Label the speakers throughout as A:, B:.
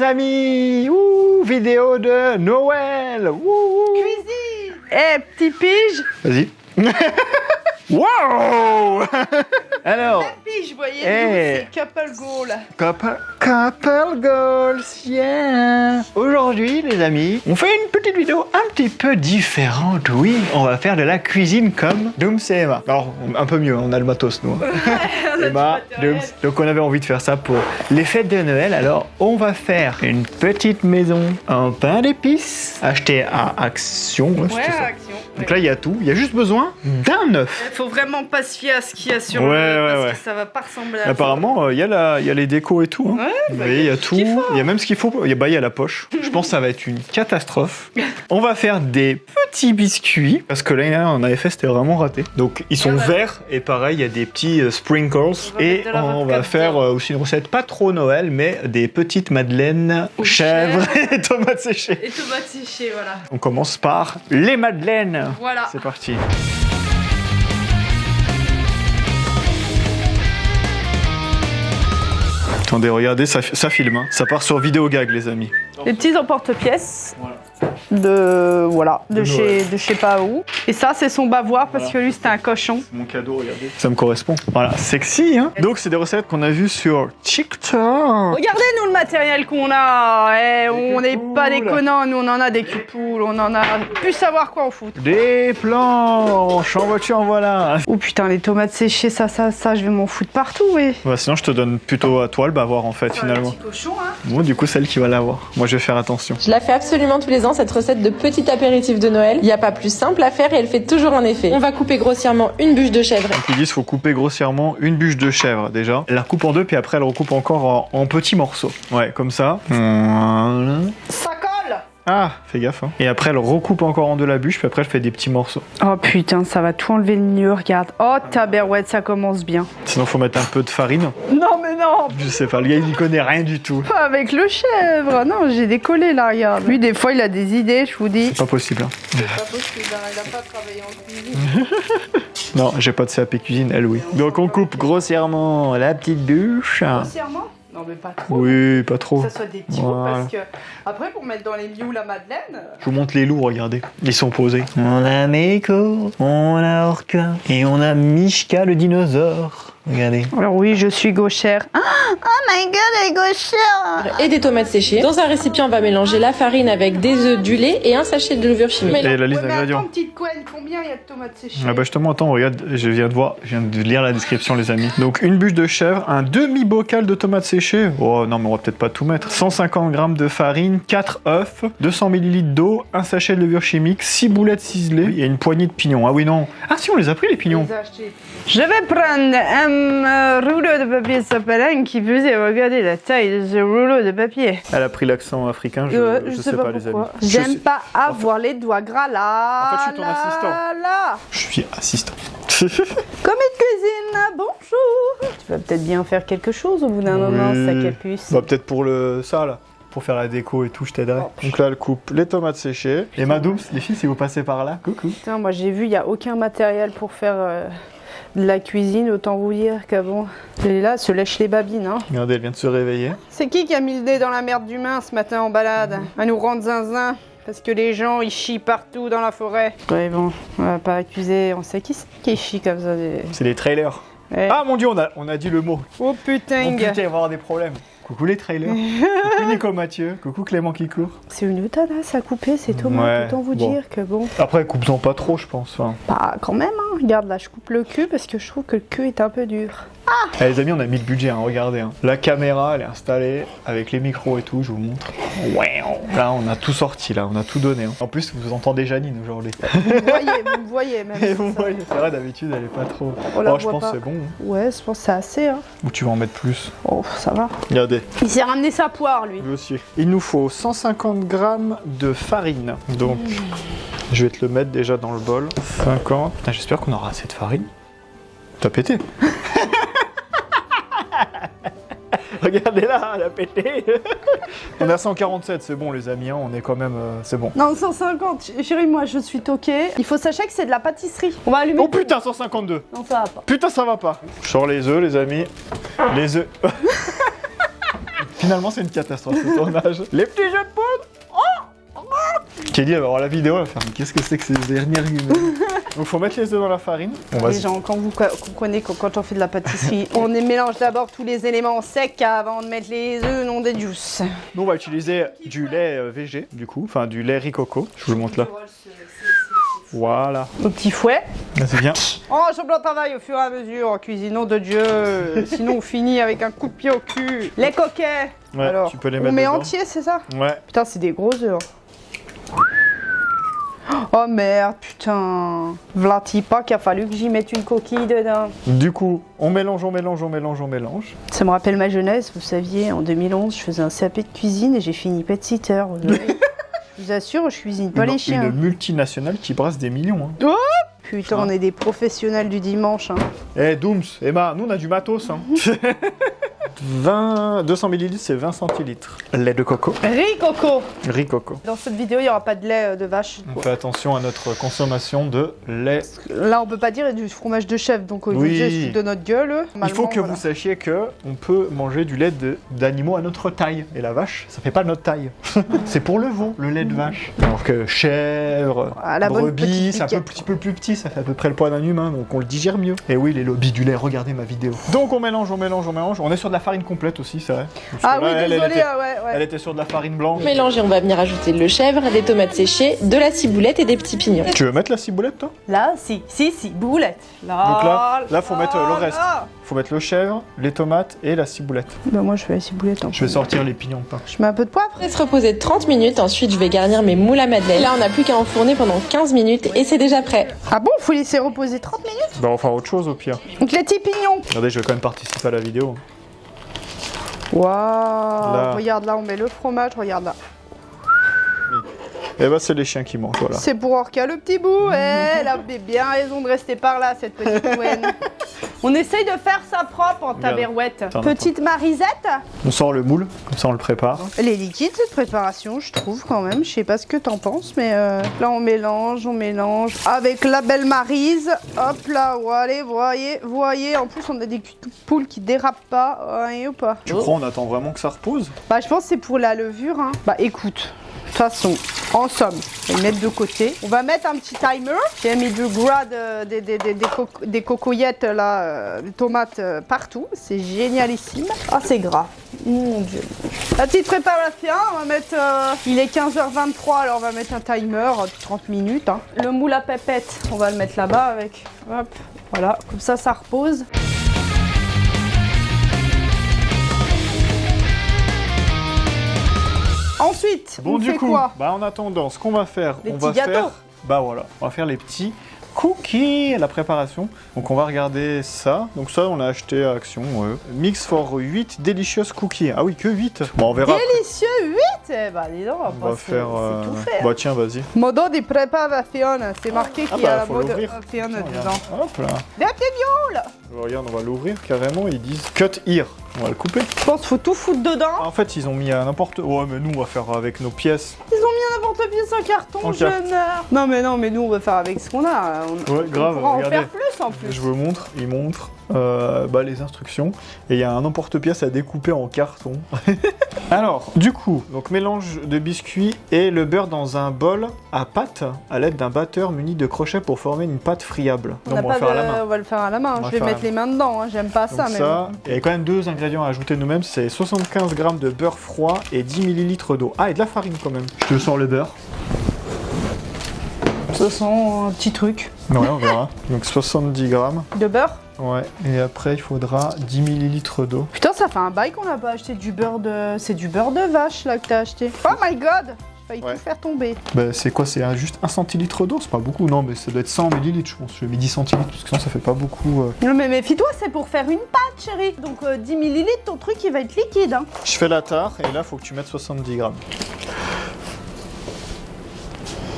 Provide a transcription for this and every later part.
A: amis. Ouh, vidéo de Noël. Ouh.
B: Cuisine. Eh, petit pige.
A: Vas-y. Wow. Alors.
B: Pige, vous voyez,
A: Hey.
B: c'est couple goal.
A: Couple goals, yeah. Aujourd'hui, les amis, on fait une petite vidéo un petit peu différente. Oui, on va faire de la cuisine comme Dooms et Emma. Alors, un peu mieux, on a le matos, nous. Emma, Dooms. Donc, on avait envie de faire ça pour les fêtes de Noël. Alors, on va faire une petite maison en pain d'épices acheté à Action.
B: Ouais,
A: c'était ça.
B: Action.
A: Donc là, il y a tout. Il y a juste besoin d'un œuf.
B: Faut vraiment pas se fier à ce qu'il y a sur
A: Ouais,
B: le parce
A: ouais.
B: que ça va pas ressembler à
A: Apparemment, il y a les décos et tout. Hein.
B: Ouais,
A: Vous voyez, il y a tout. Il y a même ce qu'il faut. Il y a la poche. Je pense que ça va être une catastrophe. On va faire des petits biscuits. Parce que l'année dernière, on avait fait, c'était vraiment raté. Donc, ils sont verts. Et pareil, il y a des petits sprinkles. Et on va faire aussi une recette pas trop Noël, mais des petites madeleines chèvres et tomates séchées.
B: Et tomates séchées, voilà.
A: On commence par les madeleines.
B: Voilà.
A: C'est parti. Attendez, regardez, ça filme. Hein. Ça part sur vidéo gag, les amis.
B: Les petits emporte-pièces.
A: Voilà.
B: De
A: De
B: chez je sais pas où. Et ça c'est son bavoir parce que lui c'était un cochon.
A: Mon cadeau, regardez. Ça me correspond. Voilà, sexy, hein. Donc, c'est des recettes qu'on a vues sur TikTok.
B: Regardez-nous le matériel qu'on a. On n'est pas
A: poules.
B: déconnants, nous on en a des cupoules, on en a plus savoir quoi en foutre.
A: Des planches en voiture, voilà.
B: Oh putain, les tomates séchées, ça, je vais m'en foutre partout, oui.
A: Bah, sinon, je te donne plutôt à toi le bavoir, en fait, finalement.
B: Cochon, hein.
A: Bon, du coup, celle qui va l'avoir. Moi, je vais faire attention.
C: Je la fais absolument tous les ans, cette recette de petit apéritif de Noël. Il n'y a pas plus simple à faire et elle fait toujours un effet. On va couper grossièrement une bûche de chèvre.
A: Donc, ils disent qu'il faut couper grossièrement une bûche de chèvre, déjà. Elle la coupe en deux, puis après, elle recoupe encore en petits morceaux. Ouais, comme ça. Voilà.
B: Ça colle.
A: Ah, fais gaffe. Hein. Et après, elle recoupe encore en deux la bûche, puis après, elle fait des petits morceaux.
B: Oh putain, ça va tout enlever le nœud, regarde. Oh tabarouette, ça commence bien.
A: Sinon, faut mettre un peu de farine.
B: Non mais non,
A: Je sais pas, le gars, il n'y connaît rien du tout.
B: pas avec le chèvre. Non, j'ai décollé là, regarde. Lui, des fois, il a des idées, je vous dis.
A: C'est pas possible. Hein.
B: C'est pas possible, il a pas travaillé en cuisine.
A: Non, j'ai pas de CAP cuisine, elle, oui. Donc, on coupe grossièrement la petite bûche.
B: Grossièrement. Non mais pas trop.
A: Oui, pas trop.
B: Que ça soit des petits bouts parce que après pour mettre dans les mioux la madeleine.
A: Je vous montre les loups, regardez. Ils sont posés. On a Meiko, on a Orca et on a Mishka le dinosaure. Regardez.
B: Alors oui, je suis gauchère. Oh my god, elle est gauchère.
C: Et des tomates séchées. Dans un récipient, on va mélanger la farine avec des œufs, du lait et un sachet de levure chimique.
A: Et la liste
B: Ouais, mais
A: d'ingrédients.
B: attends, petite couenne, combien il y a de tomates séchées?
A: Ah bah justement, attends, regarde, je viens de lire la description, les amis. Donc, une bûche de chèvre, un demi-bocal de tomates séchées. Oh non, mais on va peut-être pas tout mettre. 150 g de farine, 4 œufs, 200 ml d'eau, un sachet de levure chimique, 6 boulettes ciselées et une poignée de pignons. Ah oui, non. Ah si, on les a pris, les pignons.
B: Je vais prendre un rouleau de papier sapelin qui faisait regarder la taille de ce rouleau de papier.
A: Elle a pris l'accent africain, je sais pas, les amis.
B: pourquoi. J'aime pas avoir les doigts gras là.
A: En fait, je suis ton assistant.
B: Là.
A: Je suis assistant.
B: Commis de cuisine, bonjour. Tu vas peut-être bien faire quelque chose au bout d'un moment, sa capuce.
A: Bah peut-être pour ça là. Pour faire la déco et tout, je t'aiderai. Donc là, elle coupe les tomates séchées. Et Madooms, les filles, si vous passez par là, coucou.
B: Putain, moi j'ai vu, il n'y a aucun matériel pour faire de la cuisine, autant vous dire qu'avant. Elle est là, se lèche les babines. Hein.
A: Regardez, elle vient de se réveiller.
B: C'est qui a mis le dé dans la merde d'humain ce matin en balade? À nous rendre zinzin. Parce que les gens, ils chient partout dans la forêt. Ouais, bon, on va pas accuser. On sait qui chie comme ça.
A: C'est les trailers.
B: Ouais.
A: Ah mon dieu, on a dit le mot.
B: Oh putain.
A: Oh putain, il va y avoir des problèmes. Coucou les trailers. Coucou Nico Mathieu. Coucou Clément qui court.
B: C'est une tanasse à couper, ces tomates.
A: Ouais,
B: Autant vous
A: bon.
B: dire que bon.
A: Après, coupe-en pas trop, je pense. Enfin.
B: Pas quand même, hein. Regarde là, je coupe le cul parce que je trouve que le cul est un peu dur.
A: Allez, les amis, on a mis le budget, hein, regardez. Hein. La caméra, elle est installée avec les micros et tout, je vous montre. Ouais, là, on a tout sorti, là, on a tout donné. Hein. En plus, vous entendez Janine aujourd'hui.
B: Vous me voyez même.
A: Et
B: c'est
A: vous
B: ça.
A: voyez, c'est vrai, d'habitude, elle est pas trop.
B: On la
A: Oh, je
B: voit
A: pense
B: pas.
A: que c'est bon. Hein.
B: Ouais, je pense que c'est assez. Hein.
A: Ou tu vas en mettre plus.
B: Oh, ça va.
A: Regardez,
B: Il s'est ramené sa poire, lui.
A: lui aussi. Il nous faut 150 grammes de farine. Donc, je vais te le mettre déjà dans le bol. 50. Putain, j'espère qu'on aura assez de farine. T'as pété. Regardez là, elle a pété. On est à 147, c'est bon les amis, hein, on est quand même... c'est bon.
B: Non, 150. Chérie, moi, je suis toquée. Il faut sachez que c'est de la pâtisserie. On va allumer.
A: Oh putain, 152.
B: Non, ça va pas.
A: Putain, ça va pas. Je sors les œufs les amis. Les œufs. Finalement, c'est une catastrophe ce tournage. Les petits jeux de poudre. Kelly, elle va voir la vidéo, elle va faire mais qu'est-ce que c'est que ces dernières humaines. Donc faut mettre les œufs dans la farine.
B: Les gens, quand vous comprenez que quand on fait de la pâtisserie, on mélange d'abord tous les éléments secs avant de mettre les œufs, non des juices.
A: Nous on va utiliser du lait VG du coup, enfin du lait riz coco. Je vous le montre là. Voilà.
B: Au petit fouet.
A: C'est bien.
B: Oh, je blanc travail au fur et à mesure en cuisine, nom de Dieu. Sinon on finit avec un coup de pied au cul. Les coquets.
A: Ouais,
B: alors,
A: tu peux les
B: on
A: mettre
B: met
A: dedans.
B: entier, c'est ça?
A: Ouais.
B: Putain, c'est des gros œufs. Oh merde, putain. Vlati pas qu'il a fallu que j'y mette une coquille dedans.
A: Du coup, on mélange, on mélange, on mélange, on mélange.
B: Ça me rappelle ma jeunesse, vous saviez, en 2011, je faisais un CAP de cuisine et j'ai fini pet-sitter. Je vous assure, je cuisine pas les chiens.
A: Une multinationale qui brasse des millions. Hein.
B: Putain, on est des professionnels du dimanche. Hein.
A: Eh, Dooms, Emma, nous on a du matos. Hein. 200 ml, c'est 20 centilitres. Lait de coco.
B: Riz coco.
A: Riz coco.
B: Dans cette vidéo, il n'y aura pas de lait de vache.
A: On fait attention à notre consommation de lait.
B: Là, on peut pas dire du fromage de chèvre, donc on
A: Oui.
B: se fout de notre gueule.
A: Il faut que vous sachiez que on peut manger du lait d'animaux à notre taille. Et la vache, ça fait pas notre taille. C'est pour le veau, le lait de vache. Alors que chèvre,
B: Ah, la bonne
A: brebis,
B: petite
A: c'est un petit peu plus petit, ça fait à peu près le poids d'un humain, donc on le digère mieux. Et oui, les lobbies du lait, regardez ma vidéo. Donc on mélange, on mélange, on mélange. On est sur de la farine complète aussi, c'est vrai. Parce
B: Ah
A: que
B: oui,
A: là, elle
B: désolé,
A: était,
B: ouais.
A: elle était sur de la farine blanche.
C: Mélange et on va venir ajouter le chèvre, des tomates séchées, de la ciboulette et des petits pignons.
A: Tu veux mettre la ciboulette, toi?
B: Là, si, boulette.
A: Donc là, faut mettre le reste. Faut mettre le chèvre, les tomates et la ciboulette.
B: Bah moi, je fais la ciboulette.
A: Je vais sortir les pignons de pain.
B: Je mets un peu de poivre.
C: Laisse reposer 30 minutes, ensuite je vais garnir mes moules à madeleine. Là on n'a plus qu'à enfourner pendant 15 minutes et c'est déjà prêt.
B: Ah bon, faut laisser reposer 30 minutes.
A: Bah on va faire autre chose au pire.
B: Donc les petits pignons.
A: Regardez, je vais quand même participer à la vidéo.
B: Waouh. Regarde là, on met le fromage, regarde là.
A: Et bah c'est les chiens qui mangent, voilà.
B: C'est pour Orca le petit bout. Elle avait bien raison de rester par là, cette petite couenne. On essaye de faire ça propre en tabarouette.
A: Attends,
B: Petite marisette.
A: On sort le moule, comme ça on le prépare.
B: Elle est liquide cette préparation, je trouve quand même. Je sais pas ce que t'en penses, mais là on mélange. Avec la belle marise. Hop là, allez, voyez. En plus, on a des culs de poule qui dérapent pas. Voyez ou pas?
A: Tu crois on attend vraiment que ça repose?
B: Bah, je pense que c'est pour la levure. Hein. Bah, écoute. De toute façon, en somme, on va le mettre de côté. On va mettre un petit timer. J'ai mis du gras des cocoyettes, là, des tomates partout. C'est génialissime. Ah, c'est gras. Mon Dieu. La petite préparation, on va mettre... il est 15h23, alors on va mettre un timer de 30 minutes. Hein. Le moule à pépette, on va le mettre là-bas avec... Hop, voilà, comme ça repose. Ensuite,
A: Bon
B: on
A: du
B: fait
A: coup,
B: quoi?
A: bah en attendant, ce qu'on va faire,
B: Les
A: on
B: petits
A: va
B: gâteaux.
A: faire... Bah voilà, on va faire les petits cookies à la préparation. Donc on va regarder ça. Donc ça on a acheté à Action. Mix for 8 delicious cookies. Ah oui, que 8. Bon on verra.
B: Délicieux 8. Eh bah dis donc,
A: On va faire...
B: c'est tout fait.
A: Bah tiens, vas-y.
B: Modo di preparazione, c'est marqué qu'il y a la
A: faut
B: mode
A: l'ouvrir.
B: Fiona
A: Tiens,
B: dedans.
A: regarde. Hop là.
B: Des petits viols.
A: Regarde, on va l'ouvrir carrément. Ils disent cut here. On va le couper.
B: Je pense qu'il faut tout foutre dedans.
A: En fait, ils ont mis à n'importe... Ouais, mais nous, on va faire avec nos pièces.
B: Ils ont mis n'importe pièce en carton,
A: En
B: je meurs. Non mais nous on va faire avec ce qu'on a.
A: Ouais, grave,
B: On pourra en
A: regardez.
B: faire plus en plus.
A: Je vous montre, il montre les instructions. Et il y a un emporte-pièce à découper en carton. Alors, du coup, donc mélange de biscuits et le beurre dans un bol à pâte à l'aide d'un batteur muni de crochets pour former une pâte friable.
B: On
A: Donc
B: n'a
A: on va
B: pas
A: faire à la main.
B: On va le faire à la main.
A: On va
B: Je vais
A: faire à
B: mettre
A: la
B: les mains dedans. Hein. J'aime pas ça,
A: Donc
B: mais
A: ça,
B: bon.
A: il y a quand même 2 ingrédients à ajouter nous-mêmes, c'est 75 g de beurre froid et 10 ml d'eau. Ah, et de la farine quand même. Je te sors le beurre.
B: Ça sent un petit truc.
A: Ouais, on verra. Donc 70 grammes.
B: De beurre.
A: Ouais, et après il faudra 10 ml d'eau.
B: Putain, ça fait un bail qu'on n'a pas acheté du beurre de... C'est du beurre de vache là que t'as acheté. Oh my god. J'ai failli tout faire tomber.
A: Bah c'est quoi, c'est juste 1 centilitre d'eau? C'est pas beaucoup, non mais ça doit être 100 ml je pense. J'ai mis 10 centilitres parce que sinon ça fait pas beaucoup.
B: Non mais méfie-toi, c'est pour faire une pâte chérie. Donc 10 ml, ton truc il va être liquide. Hein.
A: Je fais la tare et là faut que tu mettes 70 grammes.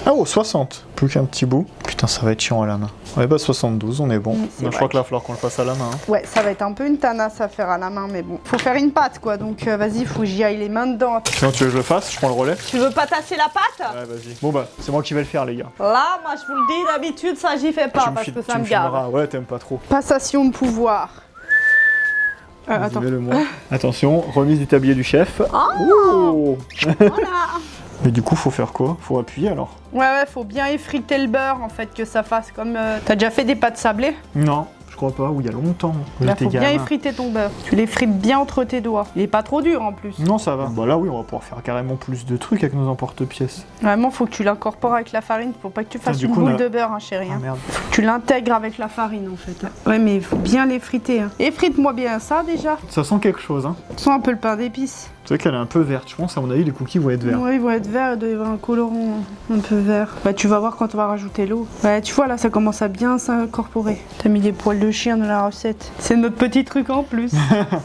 A: Ah oh, 60. Plus qu'un petit bout. Putain, ça va être chiant à la main. Ouais, bah 72, on est bon.
B: c'est
A: Je
B: vrai.
A: crois que là, il va falloir qu'on le fasse à la main. Hein.
B: Ouais, ça va être un peu une tanasse à faire à la main, mais bon. Faut faire une pâte quoi, donc vas-y, faut que j'y aille les mains dedans.
A: Sinon, tu veux que je le fasse? Je prends le relais?
B: Tu veux pas tasser la pâte?
A: Ouais, vas-y. Bon bah, c'est moi qui vais le faire, les gars.
B: Là, moi je vous le dis, d'habitude, ça j'y fais pas parce que ça me gave.
A: Ouais, t'aimes pas trop.
B: Passation de pouvoir. Attends.
A: Mets-le-moi. Attention, remise du tablier du chef. Oh
B: Voilà.
A: Mais du coup, faut faire quoi? Faut appuyer alors?
B: Ouais, faut bien effriter le beurre en fait, que ça fasse comme. T'as déjà fait des pâtes sablées?
A: Non, je crois pas. Ou il y a longtemps.
B: Là,
A: J'étais
B: faut bien
A: gamin.
B: effriter ton beurre. Tu l'effrites bien entre tes doigts. Il est pas trop dur en plus.
A: Non, ça va. Bah là, oui, on va pouvoir faire carrément plus de trucs avec nos emporte-pièces.
B: Vraiment, faut que tu l'incorpores avec la farine. Faut pas que tu fasses
A: du
B: une
A: coup,
B: boule
A: on a-
B: de beurre, hein, chérie.
A: Ah
B: hein.
A: merde.
B: Faut que tu l'intègres avec la farine en fait. Ouais, mais il faut bien l'effriter. Hein. Effrite-moi bien ça déjà.
A: Ça sent quelque chose, hein.
B: Sens un peu le pain d'épices.
A: C'est vrai qu'elle est un peu verte. Je pense, à mon avis, les cookies vont être verts.
B: Ouais, ils vont être verts, il doit y avoir un colorant un peu vert. Bah, tu vas voir quand on va rajouter l'eau. Ouais, tu vois, là, ça commence à bien s'incorporer. T'as mis des poils de chien dans la recette. C'est notre petit truc en plus.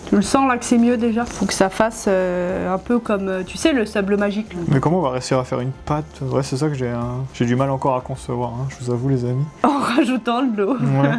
B: Tu le sens là que c'est mieux déjà. Faut que ça fasse un peu comme, tu sais, le sable magique. Là.
A: Mais comment on va réussir à faire une pâte? Ouais, c'est ça que j'ai du mal encore à concevoir, hein, je vous avoue, les amis.
B: En rajoutant de l'eau.
A: Ouais.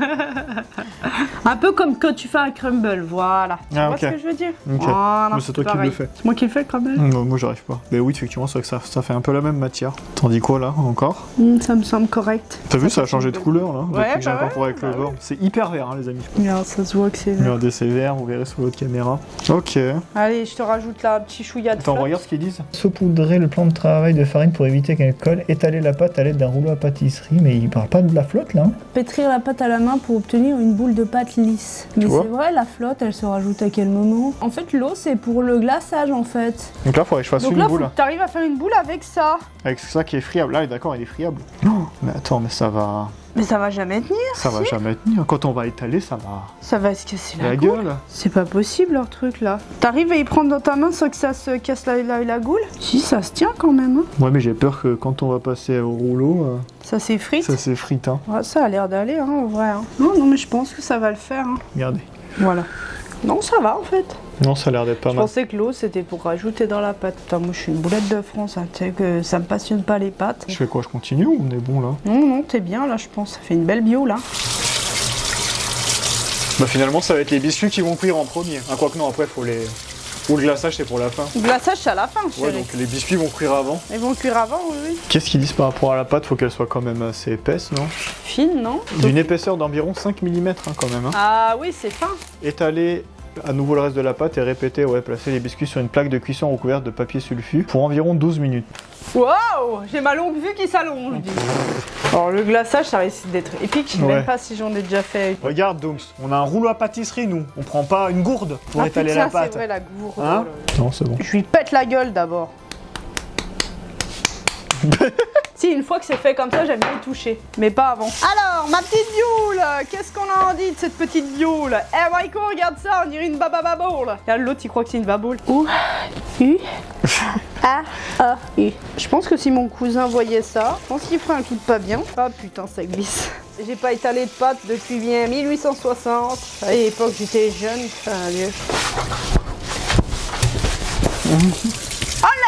B: Un peu comme quand tu fais un crumble, voilà. Tu
A: Ah,
B: vois
A: ok.
B: ce que je veux dire?
A: Ok.
B: Voilà,
A: Mais c'est toi qui
B: pareil.
A: le fais.
B: C'est moi qui le fais le crumble.
A: Non, moi, j'arrive pas. Mais oui, effectivement, c'est vrai que ça fait un peu la même matière. Tandis quoi, là, encore?
B: Ça me semble correct.
A: T'as vu, ça a changé de couleur, là,
B: Ouais,
A: depuis que j'ai
B: bah
A: incorporé avec
B: ouais,
A: le
B: bah
A: beurre. C'est hyper vert, hein, les amis.
B: Regarde, ça se voit que c'est vert.
A: Regardez, c'est vert, vous verrez sur votre caméra. Ok.
B: Allez, je te rajoute là un petit chouïa de
A: Attends,
B: flotte.
A: regarde ce qu'ils disent. Saupoudrer le plan de travail de farine pour éviter qu'elle colle. Étaler la pâte à l'aide d'un rouleau à pâtisserie. Mais il parle pas de la flotte, là.
D: Pétrir la pâte à la main pour obtenir une boule de pâte lisse. Mais
A: vois
D: c'est vrai, la flotte, elle se rajoute à quel moment? En fait, l'eau, c'est pour le glaçage, en fait.
A: Donc là, il faudrait que je fasse
B: Donc
A: une
B: là,
A: boule.
B: faut que t'arrives à faire une boule avec ça.
A: Avec ça qui est friable. Là, d'accord, il est friable. Non, mais attends, mais ça va.
B: Mais ça va jamais tenir.
A: Ça va jamais tenir. Quand on va étaler, ça va.
B: Ça va se casser la
A: La
B: goule.
A: gueule.
B: C'est pas possible leur truc là. T'arrives à y prendre dans ta main sans que ça se casse la goule? Si, ça se tient quand même. Hein.
A: Ouais, mais j'ai peur que quand on va passer au rouleau,
B: Ça s'effrite.
A: ça s'effrite. Hein.
B: Ouais, ça a l'air d'aller hein, en vrai. Hein. Non, non, mais je pense que ça va le faire. Hein.
A: Regardez.
B: Voilà. Non, ça va en fait.
A: Non, ça a l'air d'être pas
B: Je
A: mal.
B: pensais que l'eau c'était pour rajouter dans la pâte. Putain, moi je suis une boulette de France. Hein. Tu sais que ça me passionne pas les pâtes.
A: Je fais quoi? Je continue ou on est bon là?
B: Non, non, t'es bien là, je pense. Ça fait une belle bio là.
A: Bah finalement, ça va être les biscuits qui vont cuire en premier. Ah, quoique non, après, faut les. Ou le glaçage, c'est pour la fin.
B: Le glaçage c'est à la fin,
A: Ouais,
B: chérie.
A: donc les biscuits vont cuire avant.
B: Ils vont cuire avant, oui, oui.
A: Qu'est-ce qu'ils disent par rapport à la pâte? Faut qu'elle soit quand même assez épaisse, non?
B: Fine, non?
A: D'une épaisseur d'environ 5 mm quand même. Hein.
B: Ah oui, c'est fin.
A: Étaler à nouveau le reste de la pâte et répéter, ouais, placer les biscuits sur une plaque de cuisson recouverte de papier sulfu pour environ 12 minutes.
B: Waouh, j'ai ma longue vue qui s'allonge. dis. Alors le glaçage, ça risque d'être épique. Je sais
A: Ouais.
B: même pas si j'en ai déjà fait.
A: Regarde, Dooms, on a un rouleau à pâtisserie, nous. On prend pas une gourde pour
B: Ah,
A: étaler
B: putain,
A: la pâte.
B: C'est vrai la gourde.
A: Hein
B: Oh là là.
A: Non, c'est bon.
B: Je lui pète la gueule d'abord. Si, une fois que c'est fait comme ça, j'aime bien y toucher. Mais pas avant. Alors, ma petite bioule, qu'est-ce qu'on en dit de cette petite bioule? Eh, Michael, regarde ça, on dirait une babababoule. Regarde, l'autre, il croit que c'est une baboule. Ouh, U, A, A, U. Je pense que si mon cousin voyait ça, je pense qu'il ferait un coup de pas bien. Ah putain, ça glisse. J'ai pas étalé de pâtes depuis bien 1860. À l'époque, j'étais jeune. Enfin, Dieu.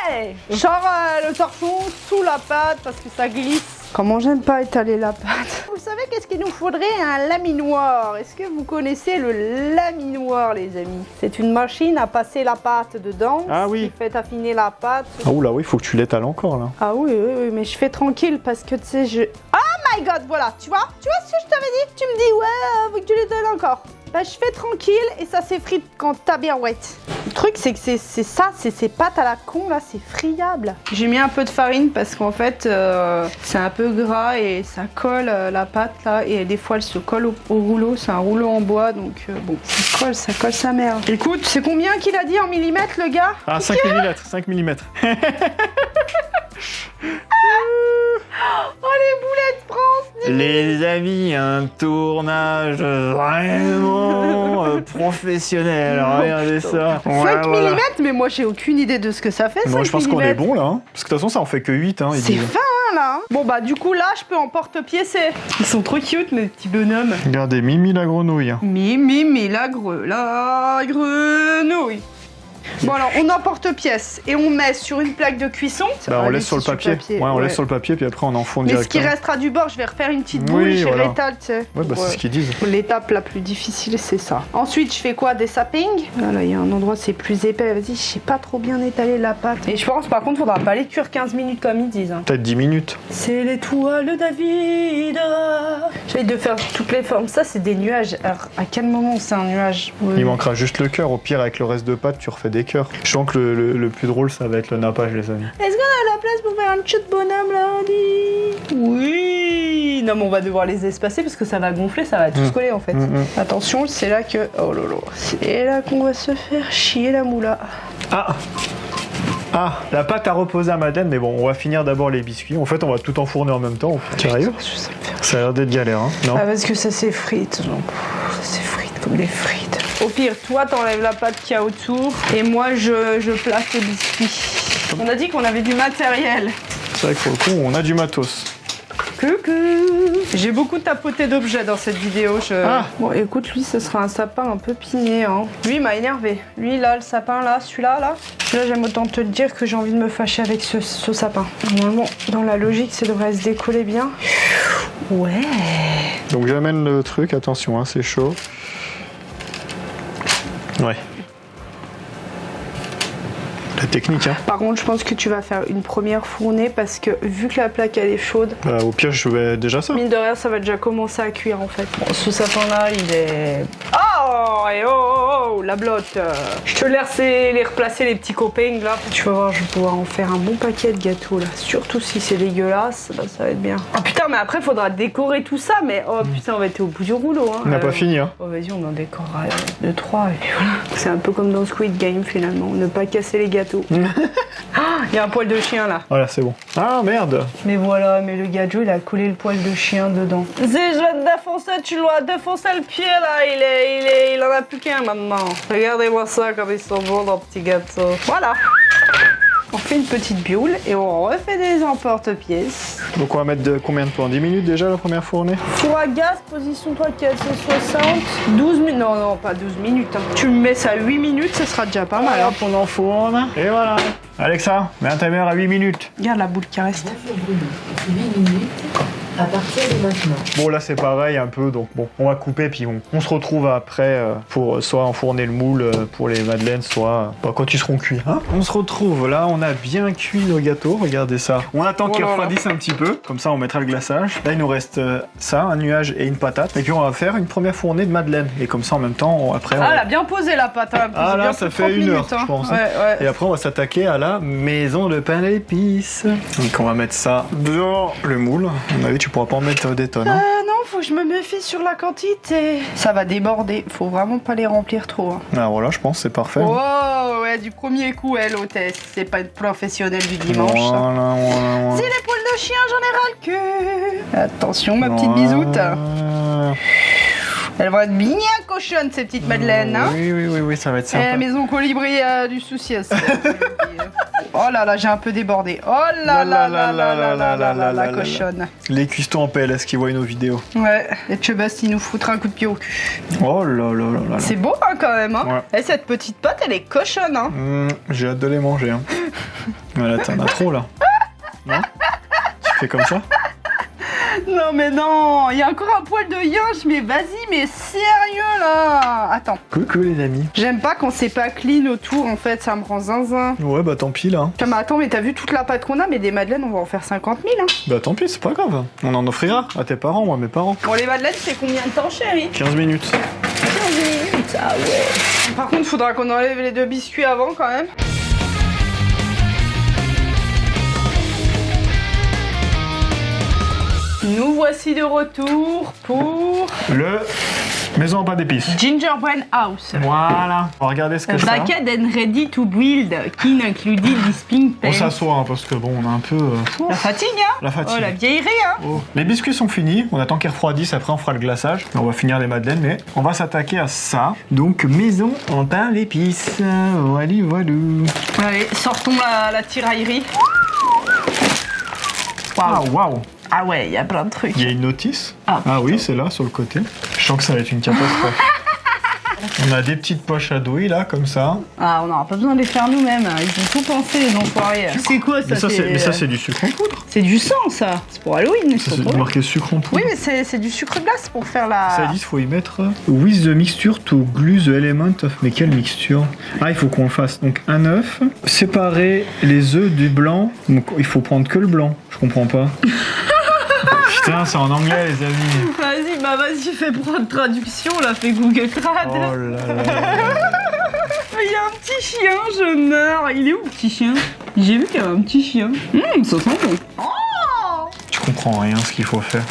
B: Allez! Genre le torchon sous la pâte parce que ça glisse. Comment j'aime pas étaler la pâte. Vous savez qu'est-ce qu'il nous faudrait? Un laminoir. Est-ce que vous connaissez le laminoir, les amis? C'est une machine à passer la pâte dedans.
A: Ah oui.
B: Qui fait affiner la pâte.
A: Ah oula, oui, faut que tu l'étales encore là.
B: Ah oui, oui, oui, mais je fais tranquille parce que tu sais, je... Oh my god, voilà, tu vois ce que je t'avais dit? Tu me dis, ouais, faut que tu l'étales encore. Bah, je fais tranquille et ça s'effrite quand t'as bien wet. Le truc, c'est que c'est ça, c'est ces pâtes à la con là, c'est friable. J'ai mis un peu de farine parce qu'en fait, c'est un peu gras et ça colle la pâte là. Et des fois, elle se colle au rouleau. C'est un rouleau en bois, donc bon, ça colle sa mère. Écoute, c'est combien qu'il a dit en millimètres, le gars?
A: Ah, 5 mm, 5 mm.
B: Oh, les boulettes France!
A: Les amis, un tournage vraiment professionnel. Regardez ça.
B: 5 mm, mais moi j'ai aucune idée de ce que ça fait.
A: Moi,
B: 5
A: je pense qu'on est
B: mm.
A: bon là. Hein. Parce que de toute façon, ça en fait que 8. Hein, ils
B: C'est
A: disent.
B: fin là. Bon bah du coup là je peux en porte-piécer. Ils sont trop cute mes petits bonhommes.
A: Regardez, Mimi la grenouille.
B: Mimi la grenouille. Bon alors, on emporte-pièce et on met sur une plaque de cuisson.
A: Bah, on laisse sur le papier. Ouais, on laisse sur le papier, puis après on enfourne directement.
B: Mais ce qui restera du bord, je vais refaire une petite boule, je l'étale, tu sais.
A: Ouais, bah c'est ce qu'ils disent.
B: L'étape la plus difficile, c'est ça. Ensuite, je fais quoi? Des sappings. Voilà, il y a un endroit, c'est plus épais. Vas-y, je sais pas trop bien étaler la pâte. Et je pense, par contre, faudra pas les cuire 15 minutes comme ils disent. Hein.
A: Peut-être 10 minutes.
B: C'est l'étoile de David. J'essaie de faire toutes les formes. Ça, c'est des nuages. Alors, à quel moment c'est un nuage?
A: Il manquera juste le cœur. Au pire, avec le reste de pâte, tu refais des cœurs. Je sens que le plus drôle, ça va être le nappage, les amis.
B: Est-ce qu'on a la place pour faire un petit bonhomme là, on dit? Oui. Non, mais on va devoir les espacer parce que ça va gonfler, ça va tout se coller en fait. Attention, c'est là que... Oh lolo. C'est là qu'on va se faire chier la moula.
A: Ah, la pâte à reposer à Madeleine, mais bon, on va finir d'abord les biscuits. En fait, on va tout enfourner en même temps. Tu arrives? Ça a l'air d'être galère, hein? Non?
B: Ah, parce que ça s'effrite. Ça s'effrite comme des frites. Au pire, toi, t'enlèves la pâte qu'il y a autour et moi, je place les biscuits. On a dit qu'on avait du matériel.
A: C'est vrai que pour le coup, on a du matos.
B: Coucou. J'ai beaucoup tapoté d'objets dans cette vidéo. Bon, écoute, lui, ce sera un sapin un peu pigné. Hein. Lui, il m'a énervé. Lui, là, le sapin, là, celui-là, là. Celui-là, j'aime autant te le dire que j'ai envie de me fâcher avec ce sapin. Normalement, dans la logique, ça devrait se décoller bien. Ouais.
A: Donc, j'amène le truc. Attention, hein, c'est chaud. Ouais. La technique, hein.
B: Par contre, je pense que tu vas faire une première fournée parce que vu que la plaque elle est chaude,
A: au pire, je vais déjà ça.
B: Mine de rien, ça va déjà commencer à cuire en fait. Bon, ce sapin-là, il est... Oh, et oh, la blotte. Je te laisse les replacer les petits copains là. Tu vas voir, je vais pouvoir en faire un bon paquet de gâteaux là. Surtout si c'est dégueulasse, bah, ça va être bien. Oh putain, mais après, faudra décorer tout ça. Mais oh putain, on va être au bout du rouleau. Hein.
A: On n'a pas fini, hein.
B: Oh, vas-y, on en décorera 2, 3 et puis voilà. C'est un peu comme dans Squid Game finalement. Ne pas casser les gâteaux. Il y a un poil de chien là.
A: Voilà, c'est bon. Ah merde.
B: Mais voilà, mais le gadget il a collé le poil de chien dedans. Si je vais te défoncer, tu dois défoncer le pied là. Il en a plus qu'un maintenant. Regardez-moi ça comme ils sont beaux nos petits gâteaux. Voilà. On fait une petite bioule et on refait des emporte-pièces.
A: Donc on va mettre combien de temps? 10 minutes déjà la première fournée?
B: Four à gaz, position-toi 460. 12 minutes. Non, pas 12 minutes. Hein. Tu me mets ça à 8 minutes, ce sera déjà pas mal.
A: Hop, on enfourne. Et voilà. Alexa, mets un timer à 8 minutes.
B: Regarde la boule qui reste.
E: 8 minutes à partir de maintenant.
A: Bon là c'est pareil un peu, donc bon, on va couper puis on se retrouve après pour soit enfourner le moule pour les madeleines, soit quand ils seront cuits. Hein, on se retrouve, là on a bien cuit nos gâteaux, regardez ça. On attend qu'ils refroidissent un petit peu, comme ça on mettra le glaçage. Là il nous reste ça, un nuage et une patate. Et puis on va faire une première fournée de madeleine. Et comme ça en même temps, après...
B: elle a bien posé la pâte. Hein.
A: Ah là ça fait 1 heure je pense.
B: Ouais.
A: Et après on va s'attaquer à la maison de pain d'épices. Donc on va mettre ça dans le moule. À mon avis tu pourras pas en mettre des tonnes. Hein.
B: Non, faut que je me méfie sur la quantité. Ça va déborder, faut vraiment pas les remplir trop. Hein.
A: Ah voilà, je pense c'est parfait.
B: Oh ouais, du premier coup, l'hôtesse. C'est pas une professionnelle du dimanche.
A: Voilà.
B: C'est les poils de chien, j'en ai ras le cul. Attention, ma petite bisoute. Elles vont être bien cochonnes, ces petites madeleines. Hein.
A: Oui, ça va être sympa.
B: La maison colibri du souci. Oh là là, j'ai un peu débordé. Oh là là là là là là là là la cochonne.
A: Les cuistots en PLS qui voient nos vidéos.
B: Ouais, et Chebast, il nous foutra un coup de pied au cul.
A: Oh là là là là.
B: C'est beau hein, quand même. Hein.
A: Ouais.
B: Et cette petite pâte, elle est cochonne. Hein.
A: J'ai hâte de les manger. Hein. Voilà, t'en as trop là. Non? Tu fais comme ça?
B: Non mais non, il y a encore un poil de yinche, mais vas-y, mais sérieux là. Attends.
A: Coucou les amis.
B: J'aime pas quand c'est pas clean autour, en fait, ça me rend zinzin.
A: Ouais bah tant pis là.
B: Mais attends, mais t'as vu toute la pâte qu'on a, mais des madeleines, on va en faire 50 000 hein.
A: Bah tant pis, c'est pas grave. On en offrira à tes parents, moi, mes parents.
B: Bon, les madeleines, c'est combien de temps, chérie?
A: 15 minutes.
B: 15 minutes, ah ouais. Par contre, faudra qu'on enlève les 2 biscuits avant quand même. Nous voici de retour pour
A: le maison en pain d'épices.
B: Gingerbread House.
A: Voilà. On va regarder ce que c'est.
B: Baked and ready to build, qui inclut disping
A: On
B: pen.
A: s'assoit hein, parce que bon, on a un peu...
B: La fatigue, hein.
A: La fatigue.
B: Oh, la vieillerie, hein.
A: Oh. Les biscuits sont finis, on attend qu'ils refroidissent, après on fera le glaçage. On va finir les madeleines, mais on va s'attaquer à ça. Donc maison en pain d'épices. Voilà, voilà.
B: Allez, sortons la tiraillerie.
A: Ah, waouh.
B: Ah ouais, il y a plein de trucs.
A: Il y a une notice.
B: Ah
A: oui, c'est là, sur le côté. Je sens que ça va être une catastrophe. On a des petites poches à douille là, comme ça.
B: Ah, on n'aura pas besoin de les faire nous-mêmes. Ils ont tout pensé, les enfoirés. C'est quoi ça?
A: Mais ça, c'est du sucre en poudre.
B: C'est du sang, ça. C'est pour Halloween.
A: Ça, c'est marqué sucre en poudre.
B: Oui, mais c'est du sucre glace pour faire la...
A: Ça dit, il faut y mettre with the mixture to glue the element of... Mais quelle mixture? Ah, il faut qu'on le fasse. Donc, un œuf, séparer les œufs du blanc. Donc, il faut prendre que le blanc. Je comprends pas. Putain, c'est en anglais, les amis.
B: Vas-y, fais pour une traduction, là, fais Google Trad.
A: Oh là là.
B: Il y a un petit chien, je meurs. Il est où, le petit chien? J'ai vu qu'il y avait un petit chien. Ça sent bon. Oh!
A: Tu comprends rien ce qu'il faut faire.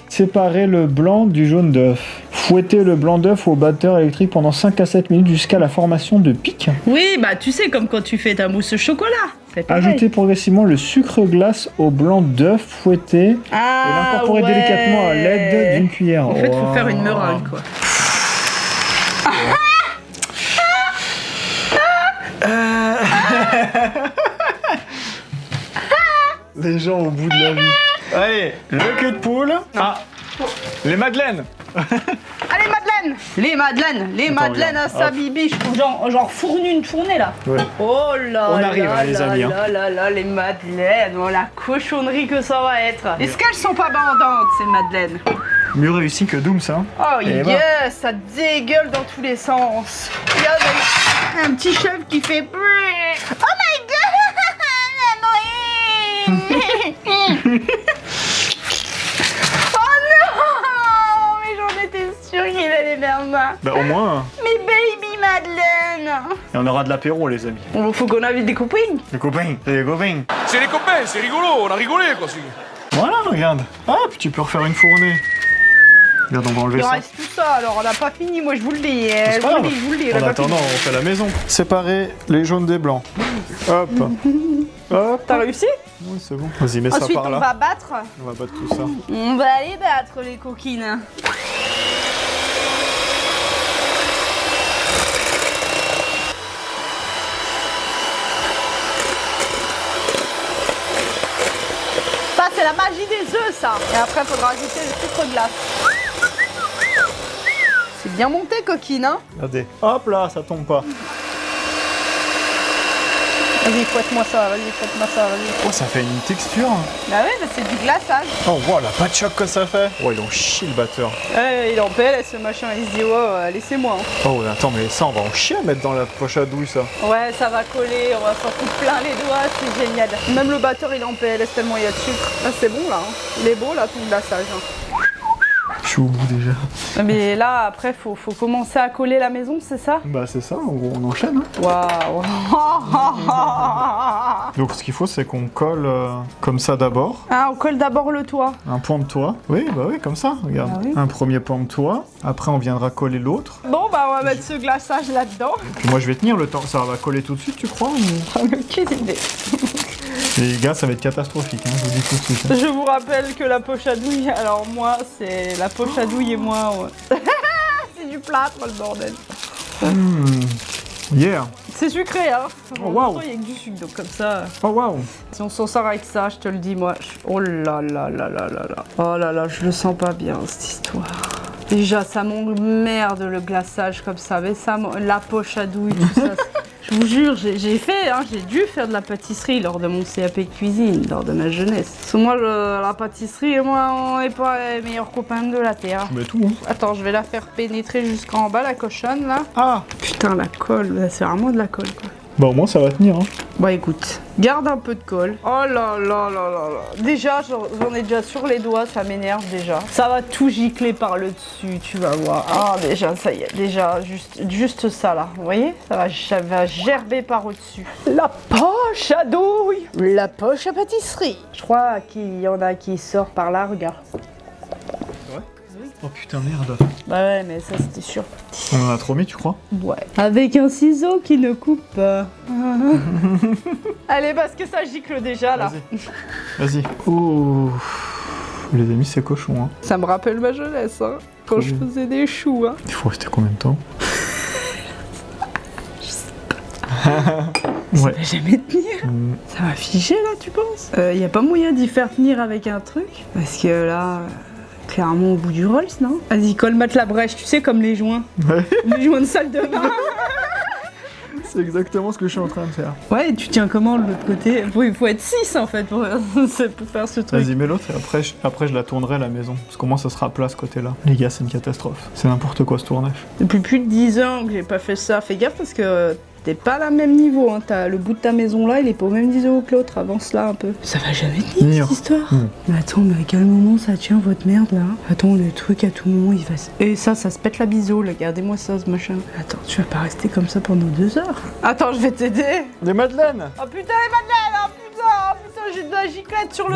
A: Séparer le blanc du jaune d'œuf. Fouetter le blanc d'œuf au batteur électrique pendant 5 à 7 minutes jusqu'à la formation de pics.
B: Oui, bah tu sais, comme quand tu fais ta mousse au chocolat.
A: Ajouter progressivement le sucre glace au blanc d'œuf fouetté et l'incorporer délicatement à l'aide d'une cuillère.
B: En fait, faut faire une meringue, quoi.
A: Les gens au bout de la vie. Allez, le cul de poule. Ah, les madeleines.
B: Allez, Madeleine. Les madeleines à sa bibi. Je trouve genre fourné là.
A: Ouais.
B: Oh là
A: On arrive,
B: là,
A: les amis.
B: là, les madeleines. Oh, la cochonnerie que ça va être. Est-ce qu'elles sont pas bandantes, ces madeleines?
A: Mieux réussi que Doom, ça.
B: Oh
A: Et
B: yes, ça dégueule dans tous les sens. Regarde, un petit chef qui fait... Oh my god. Oh non, mais j'en étais sûre qu'il allait faire ça.
A: Bah au moins.
B: Mais baby Madeleine.
A: Et on aura de l'apéro, les amis.
B: Bon, faut qu'on invite des copains.
A: Les copains, c'est les copains.
F: C'est les copains, c'est rigolo, on a rigolé quoi.
A: Voilà, regarde. Ah, puis tu peux refaire une fournée. Regarde, on va enlever
B: Il
A: ça.
B: reste tout ça, alors on n'a pas fini, moi je vous le dis.
A: C'est pas grave.
B: Je vous le dis.
A: En attendant, on fait la maison. Séparer les jaunes des blancs. Hop. Hop.
B: T'as réussi?
A: Oui, c'est bon. Vas-y, mets
B: Ensuite,
A: ça par là.
B: on va battre.
A: On va battre tout ça.
B: On va aller battre les coquines. Ça, c'est la magie des œufs, ça. Et après, il faudra ajouter le sucre glace. C'est bien monté, coquine, hein?
A: Regardez. Hop là, ça tombe pas.
B: Vas-y, fouette-moi ça, vas-y.
A: Oh, ça fait une texture.
B: Bah ouais, bah c'est du glaçage.
A: Oh, wow, la pas de choc que ça fait. Oh, ils ont chié le batteur.
B: Il est en PLS, ce machin, il se dit, oh, laissez-moi. Hein.
A: Oh, attends, mais ça, on va en chier à mettre dans la poche à douille, ça.
B: Ouais, ça va coller, on va s'en foutre plein les doigts, c'est génial. Même le batteur, il est en PLS tellement il y a de sucre. Ah, c'est bon, là. Hein. Il est beau, là, tout le glaçage. Hein.
A: Je suis au bout déjà.
B: Mais là, après, faut commencer à coller la maison, c'est ça?
A: Bah, c'est ça, en gros, on enchaîne. Hein.
B: Waouh.
A: Donc, ce qu'il faut, c'est qu'on colle comme ça d'abord.
B: Ah, on colle d'abord le toit.
A: Un pan de toit. Oui, bah oui, comme ça, regarde.
B: Ah oui.
A: Un premier pan de toit. Après, on viendra coller l'autre.
B: Bon, bah, on va mettre ce glaçage là-dedans.
A: Puis moi, je vais tenir le temps. Ça va coller tout de suite, tu crois ou...
B: Aucune idée.
A: Les gars, ça va être catastrophique, hein, je vous dis tout de suite. Hein.
B: Je vous rappelle que la poche à douille, alors moi, c'est la poche à douille et moi, ouais. C'est du plâtre, le bordel.
A: Yeah.
B: C'est sucré, hein.
A: Oh, wow.
B: Il y a que du sucre, donc comme ça.
A: Oh, waouh.
B: Si on s'en sort avec ça, je te le dis, moi. Oh là là là là là là. Oh là là, je le sens pas bien, cette histoire. Déjà, ça m'emmerde le glaçage comme ça, mais ça, la poche à douille, tout ça. Je vous jure, j'ai fait, hein, j'ai dû faire de la pâtisserie lors de mon CAP cuisine, lors de ma jeunesse. Parce que moi, la pâtisserie et moi, on n'est pas les meilleurs copains de la terre.
A: Mais tout, hein.
B: Attends, je vais la faire pénétrer jusqu'en bas, la cochonne, là.
A: Ah.
B: Putain, la colle, c'est vraiment de la colle, quoi.
A: Bah, au moins, ça va tenir, hein.
B: Bah écoute, garde un peu de colle. Oh là là là là là. Déjà, j'en ai déjà sur les doigts, ça m'énerve déjà. Ça va tout gicler par le dessus, tu vas voir. Ah déjà, ça y est, déjà, juste ça là. Vous voyez? Ça va gerber par au-dessus. La poche à douille. La poche à pâtisserie. Je crois qu'il y en a qui sort par là, regarde.
A: Oh putain, merde.
B: Bah ouais, mais ça c'était sûr.
A: On en a trop mis, tu crois?
B: Ouais. Avec un ciseau qui ne coupe pas. Allez, parce que ça gicle déjà là.
A: Vas-y. Oh. Les amis, c'est cochon, hein.
B: Ça me rappelle ma jeunesse, hein. Quand je faisais des choux, hein.
A: Il faut rester combien de temps? Ouais.
B: Ça va jamais tenir. Ça va figer là, tu penses? Y a pas moyen d'y faire tenir avec un truc? Parce que là, clairement au bout du Rolls, non? Vas-y, colmate la brèche, tu sais, comme les joints.
A: Ouais.
B: Les joints de salle de bain.
A: C'est exactement ce que je suis en train de faire.
B: Ouais, et tu tiens comment de l'autre côté? Il faut être 6 en fait pour faire ce truc.
A: Vas-y, mets l'autre et après je la tournerai la maison. Parce qu'au moins ça sera plat ce côté-là. Les gars, c'est une catastrophe. C'est n'importe quoi ce tournage.
B: Depuis plus de 10 ans que j'ai pas fait ça. Fais gaffe parce que t'es pas à la même niveau. Hein. Le bout de ta maison là, il est pas au même niveau que l'autre. Avance là un peu. Ça va jamais tenir cette histoire. Mais attends, mais à quel moment ça tient votre merde là? Attends, le truc à tout moment il va se... Et ça se pète la bisole. Regardez-moi ça, ce machin. Attends, tu vas pas rester comme ça pendant 2 heures. Attends, je vais t'aider.
A: Des madeleines.
B: Oh putain, les madeleines! Oh putain, j'ai de la giclette sur le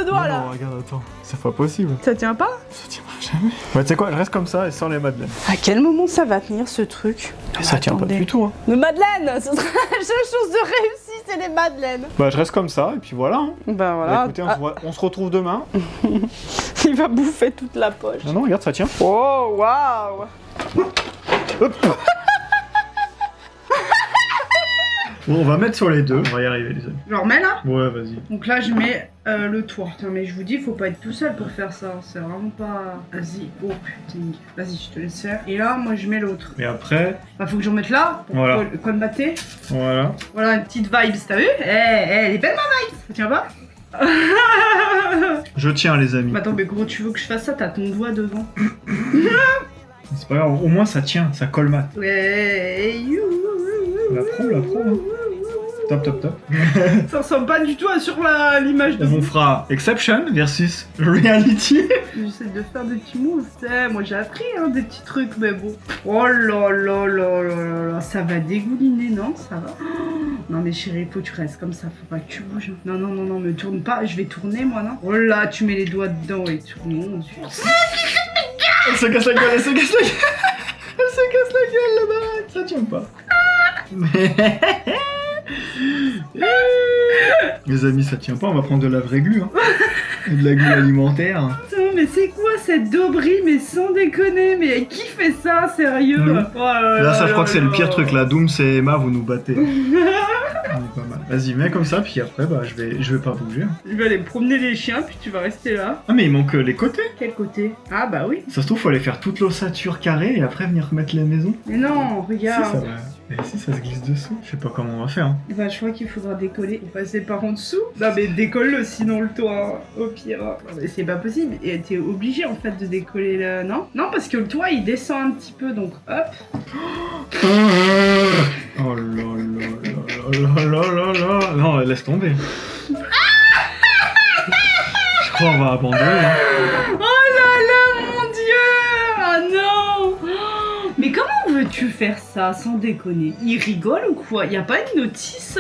B: doigt là.
A: Non, regarde, attends. C'est pas possible.
B: Ça tient pas?
A: Ça tiendra jamais. Ouais, tu sais quoi, je reste comme ça et sans les madeleines.
B: À quel moment ça va tenir ce truc?
A: Ça tient pas du tout, hein.
B: Le madeleine, ce sera la seule chose de réussi, c'est les madeleines.
A: Bah, je reste comme ça et puis voilà. Hein.
B: Bah voilà.
A: Bah, écoutez, on se retrouve demain.
B: Il va bouffer toute la poche.
A: Non, regarde, ça tient.
B: Oh, waouh.
A: Hop. Bon, on va mettre sur les deux. On va y arriver, les amis.
B: Je le remets là?
A: Ouais, vas-y.
B: Donc là, je mets le toit. Putain, mais je vous dis, faut pas être tout seul pour faire ça. C'est vraiment pas... Vas-y. Oh putain. Vas-y, je te laisse faire. Et là, moi, je mets l'autre.
A: Et après,
B: Bah, faut que j'en mette là. Pour
A: Voilà.
B: colmater.
A: voilà.
B: Voilà, une petite vibe, t'as vu? Elle est belle ma vibe. Ça tient pas?
A: Je tiens, les amis.
B: Bah, attends, mais gros, tu veux que je fasse ça? T'as ton doigt devant.
A: C'est pas grave, au moins ça tient, ça colmate.
B: Ouais,
A: La pro. Hein. Top, top, top.
B: Ça ressemble pas du tout à sur l'image de
A: On fera Exception versus Reality.
B: J'essaie de faire des petits moves, moi j'ai appris hein, des petits trucs, mais bon. Oh là là là là là, ça va dégouliner, non? Ça va? Non mais chérie, faut que tu restes comme ça, faut pas que tu bouges. Non, non, non, non, me tourne pas, je vais tourner moi, non? Oh là, tu mets les doigts dedans et tout, mon dieu.
A: Elle se casse la gueule, elle se casse la gueule. Elle se casse la gueule, la baraque. Ça tient pas. Les amis, ça tient pas, on va prendre de la vraie glu. Hein. Et de la glu alimentaire.
B: Putain, mais c'est quoi cette dauberie, mais sans déconner, mais qui fait ça, sérieux? Oh
A: Là, ça, je crois que c'est le pire truc. Là, Doom, c'est Emma, vous nous battez. On est pas mal. Vas-y, mets comme ça, puis après, bah, je vais pas bouger.
B: Je vais aller promener les chiens, puis tu vas rester là.
A: Ah, mais il manque les côtés.
B: Quel côté? Ah bah oui.
A: Ça se trouve, faut aller faire toute l'ossature carrée et après venir remettre les maisons.
B: Mais non,
A: Si,
B: regarde.
A: ça va. Mais si, ça se glisse dessous. Je sais pas comment on va faire. Hein.
B: Bah, je crois qu'il faudra décoller. On passer par en dessous. Non, mais décolle-le sinon le toit, hein, au pire. Non, mais c'est pas possible. Et t'es obligé en fait de décoller le. Non? Non, parce que le toit il descend un petit peu donc hop.
A: Oh là là là là là là. Non, laisse tomber. Je crois qu'on va abandonner. Hein.
B: Oh là là, mon dieu! Ah non! Mais comment veux-tu faire ça sans déconner? Il rigole ou quoi? Y a pas une notice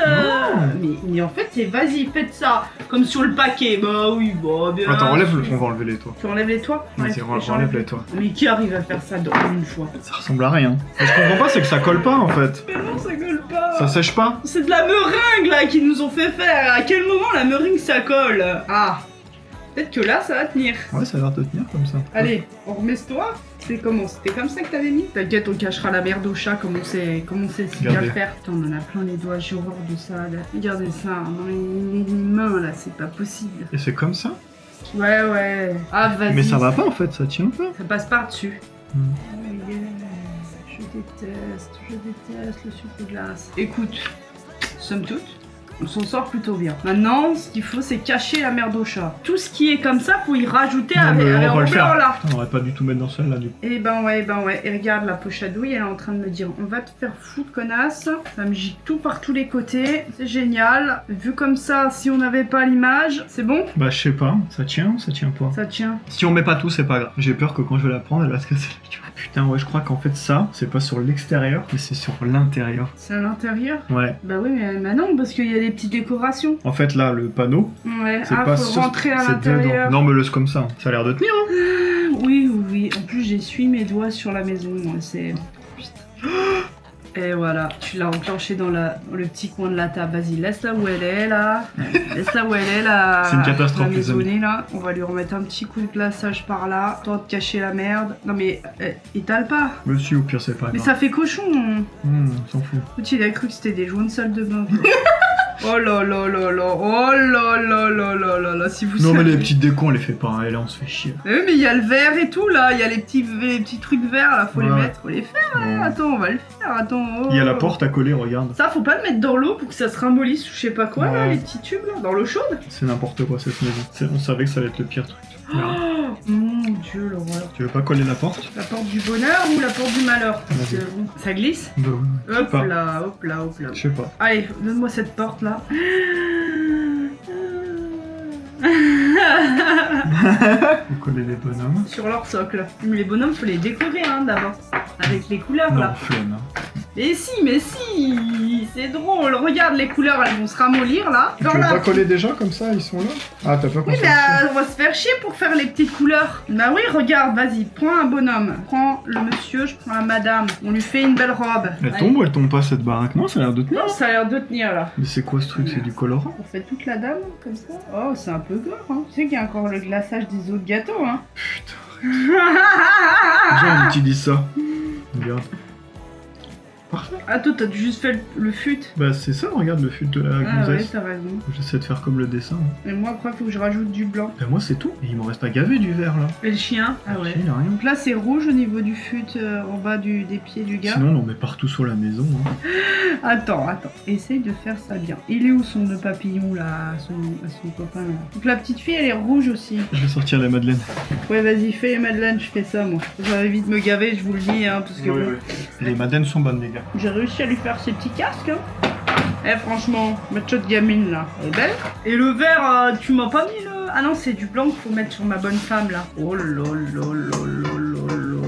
B: mais en fait c'est vas-y faites ça comme sur le paquet. Bah oui bah bien.
A: Attends, enlève-le, on va enlever les toits.
B: Tu enlèves les toits?
A: Vas-y, enlève les toits.
B: Mais qui arrive à faire ça dans une fois?
A: Ça ressemble à rien. Ce que je comprends pas, c'est que ça colle pas en fait.
B: Mais non ça colle pas.
A: Ça sèche pas.
B: C'est de la meringue là qu'ils nous ont fait faire. À quel moment la meringue ça colle? Ah, peut-être que là ça va tenir.
A: Ouais, ça a l'air de tenir comme ça.
B: Allez, on remet ce toit. C'est comment? C'était comme ça que t'avais mis? T'inquiète, on cachera la merde au chat comme on sait si bien le faire. Putain, on en a plein les doigts, j'ai horreur de ça. Là. Regardez ça, dans les mains là, c'est pas possible.
A: Et c'est comme ça?
B: Ouais, ouais. Ah, vas-y.
A: Mais ça va pas en fait, ça tient pas.
B: Ça passe par-dessus.
A: Hmm.
B: Oh, yeah. Je déteste le sucre glace. Écoute, somme toute, on s'en sort plutôt bien. Maintenant, ce qu'il faut, c'est cacher la merde au chat. Tout ce qui est comme ça, faut y rajouter
A: Non, mais on va le faire.
B: là.
A: On aurait pas du tout mettre dans celle-là du coup.
B: Et ben ouais. Et regarde, la pochadouille, elle est en train de me dire on va te faire foutre, connasse. Ça me gicle tout par tous les côtés. C'est génial. Vu comme ça, si on n'avait pas l'image, c'est bon?
A: Bah, je sais pas, ça tient ou ça tient pas?
B: Ça tient.
A: Si on met pas tout, c'est pas grave. J'ai peur que quand je vais la prendre, elle va se casser la gueule. Ah putain, ouais, je crois qu'en fait, ça, c'est pas sur l'extérieur, mais c'est sur l'intérieur.
B: C'est à l'intérieur?
A: Ouais.
B: Bah oui, mais non, parce qu'il y a des petites décorations.
A: En fait, là, le panneau,
B: Ouais,
A: c'est pas
B: faut rentrer à
A: c'est
B: l'intérieur.
A: dedans. Non, me laisse comme ça. Ça a l'air de tenir, hein.
B: Oui. En plus, j'essuie mes doigts sur la maison. Moi, c'est. Putain. Et voilà, tu l'as enclenché dans le petit coin de la table. Vas-y, laisse-la où elle est là. Laisse-la où elle est là.
A: C'est une catastrophe,
B: la
A: les amis.
B: maisonnée, là. On va lui remettre un petit coup de glaçage par là. Toi de cacher la merde. Non mais étale pas.
A: Monsieur, au pire, c'est pas
B: Mais
A: grave.
B: ça fait cochon.
A: On s'en fout.
B: L'autre, il a cru que c'était des joints de salle de bain. Oh là là là là. Oh là là là là là là. Si vous
A: Non mais
B: saviez.
A: les petites décos on les fait pas, hein. Et là on se fait chier.
B: Oui, mais il y a le verre et tout là. Il y a les petits trucs verts là. Faut les
A: Ouais.
B: mettre. Faut les faire.
A: Ouais.
B: Attends, on va le faire. Attends. Oh.
A: Il y a la porte à coller, regarde.
B: Ça, faut pas le mettre dans l'eau pour que ça se ramollisse ou je sais pas quoi là.
A: Ouais.
B: Les petits tubes là. Dans l'eau chaude.
A: C'est n'importe quoi cette maison. On savait que ça allait être le pire truc. Voilà.
B: Oh mon dieu, l'horreur.
A: Tu veux pas coller la porte?
B: La porte du bonheur ou la porte du malheur? Parce que, bon, ça glisse.
A: Bah oui. Je sais
B: Hop
A: pas.
B: là, hop là, hop là.
A: Je sais pas.
B: Allez, donne-moi cette porte là.
A: Faut coller les bonhommes.
B: Sur leur socle. Mais les bonhommes, faut les décorer hein, d'abord. Avec les couleurs
A: Non,
B: là.
A: flemme. Hein.
B: Mais si, c'est drôle. Regarde, les couleurs, elles vont se ramollir là.
A: Tu
B: Dans
A: veux
B: la-
A: pas coller déjà comme ça? Ils sont là? Ah, t'as pas
B: Oui, mais on va se faire chier pour faire les petites couleurs. Bah oui, regarde, vas-y, prends un bonhomme. Prends le monsieur, je prends la madame. On lui fait une belle robe.
A: Elle
B: Allez.
A: tombe ou elle tombe pas cette baraque? Non, ça a l'air de tenir.
B: Non, ça a l'air de tenir là.
A: Mais c'est quoi ce truc? C'est du colorant?
B: On fait toute la dame comme ça. Oh, c'est un peu gore, hein. Tu sais qu'il y a encore le glaçage des autres gâteaux, hein.
A: Putain. Déjà, on utilise ça. Regarde. Parfait.
B: Ah, toi, t'as juste fait le fut.
A: Bah, c'est ça, regarde le fut de la
B: Ah ouais,
A: gonzesse.
B: t'as raison.
A: J'essaie de faire comme le dessin.
B: Et moi, après, faut que je rajoute du blanc.
A: Bah, moi, c'est tout. Et il m'en reste pas gavé du vert là.
B: Et le chien. Ah ouais.
A: Il a rien.
B: Donc là, c'est rouge au niveau du fut en bas des pieds du gars.
A: Sinon, on en met partout sur la maison. Hein.
B: Attends. Essaye de faire ça bien. Il est où son nœud papillon là, à son copain là. Donc la petite fille, elle est rouge aussi.
A: Je vais sortir la madeleine.
B: Ouais, vas-y, fais les madeleines, je fais ça moi. Ça va vite me gaver, je vous le dis, hein, parce que bon,
A: Les madeleines sont bonnes, les gars.
B: j'ai réussi à lui faire ses petits casques. Hein. Eh, franchement, ma petite gamine là, elle est belle. Et le vert, tu m'as pas mis le. Ah non, c'est du blanc qu'il faut mettre sur ma bonne femme là. Oh là là là là là là.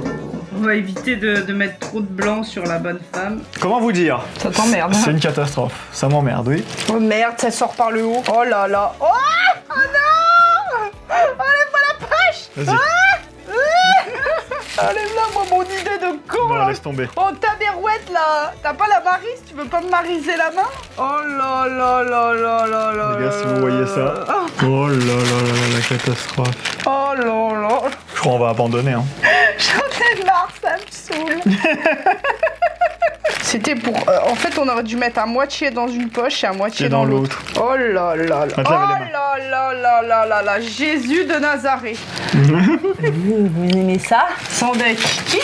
B: On va éviter de mettre trop de blanc sur la bonne femme.
A: Comment vous dire?
B: Ça t'emmerde.
A: C'est une catastrophe. Ça m'emmerde, oui.
B: Oh merde, ça sort par le haut. Oh là là. Oh, oh non. Enlève-moi la poche.
A: Vas-y.
B: Enlève-la, moi, mon idée de con
A: Non,
B: là.
A: laisse tomber.
B: Oh, ta berouette là. T'as pas la marise? Tu veux pas me mariser la main? Oh là là là là là là.
A: Les gars, si vous voyez ça. Oh là là là là, la catastrophe.
B: Oh là là.
A: Je crois qu'on va abandonner, hein.
B: J'en ai marre, ça me saoule. C'était pour... en fait, on aurait dû mettre à moitié dans une poche et à moitié
A: Et
B: dans
A: dans
B: l'autre. Oh là là là.
A: Va te
B: Oh
A: laver les mains.
B: là là là là là là. Jésus de Nazareth.
D: Vous aimez ça?
B: Sans deck. Qui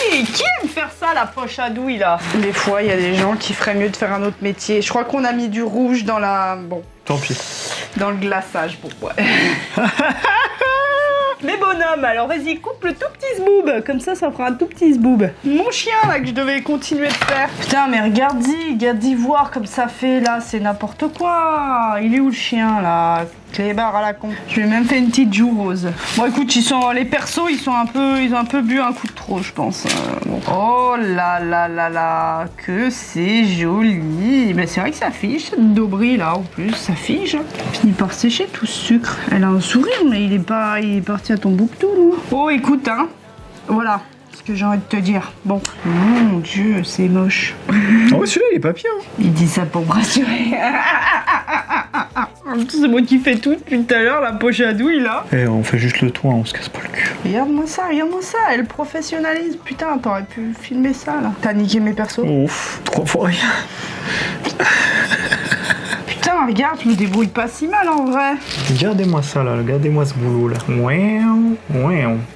B: aime faire ça, la poche à douille, là? Des fois, il y a des gens qui feraient mieux de faire un autre métier. Je crois qu'on a mis du rouge dans la... Bon,
A: Tant pis.
B: dans le glaçage, pour ouais. Les bonhommes, alors vas-y, coupe le tout petit zboob. Comme ça fera un tout petit zboob. Mon chien, là, que je devais continuer de faire. Putain, mais regarde-y voir comme ça fait, là. C'est n'importe quoi. Il est où, le chien, là? Clébard à la con. Je lui ai même fait une petite joue rose. Bon, écoute, les persos, ils ont un peu bu un coup de trop, je pense. Bon. Oh là là là là, que c'est joli. Ben, c'est vrai que ça fige, cette Dobry, là, en plus. Ça fige. Finit par sécher tout ce sucre. Elle a un sourire, mais il est parti à ton bouctou, non? Oh, écoute, hein. Voilà ce que j'ai envie de te dire. Bon. Mon Dieu, c'est moche.
A: Oh, celui-là, il est pas pire.
B: Il dit ça pour me rassurer. C'est moi qui fais tout depuis tout à l'heure, la poche à douille là.
A: Eh, on fait juste le toit, on se casse pas le cul.
B: Regarde-moi ça, elle professionnalise. Putain, t'aurais pu filmer ça là. T'as niqué mes persos.
A: Ouf, 3 fois rien.
B: Putain, regarde, je me débrouille pas si mal en vrai.
A: Regardez-moi ça là, regardez-moi ce boulot là. Ouais,